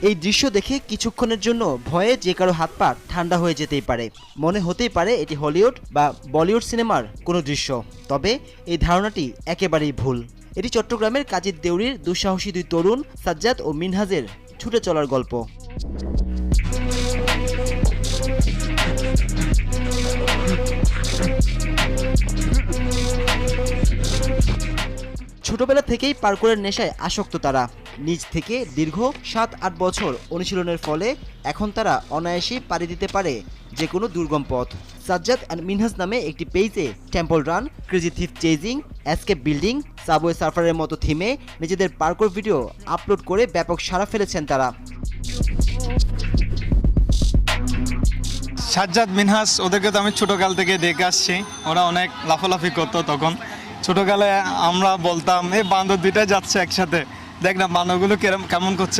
এই দৃশ্য দেখে কিছুক্ষণের জন্য ভয়ে যে কারো হাত পা ঠান্ডা হয়ে যেতেই পারে, মনে হতেই পারে এটি হলিউড বা বলিউড সিনেমার কোনো দৃশ্য। তবে এই ধারণাটি একেবারেই ভুল। এটি চট্টগ্রামের কাজীর দেউরির দুঃসাহসী দুই তরুণ সাজ্জাদ ও মিনহাজের ছুটে চলার গল্প। ছোটবেলা থেকেই পার্কুরের নেশায় আসক্ত তারা। নিজ থেকে দীর্ঘ 7-8 বছর অনুশীলনের ফলে এখন তারা অনায়াসেই পাড়ি দিতে পারে যে কোনো দুর্গম পথ। সাজ্জাদ অ্যান্ড মিনহাজ নামে একটি পেজে temple run, crazy thief chasing, escape building, subway সার্ফারের মতো থিমে নিজেদের পার্কুর ভিডিও আপলোড করে ব্যাপক সাড়া ফেলেছেন তারা। সাজ্জাদ মিনহাজ ওদেরকে তো আমি ছোটোকাল থেকে দেখে আসছি, ওরা অনেক লাফালাফি করতো। তখন ছোটোকালে আমরা বলতাম এই বান্দর দুইটা যাচ্ছে একসাথে, দেখ না বান্দরগুলো কেমন করছে।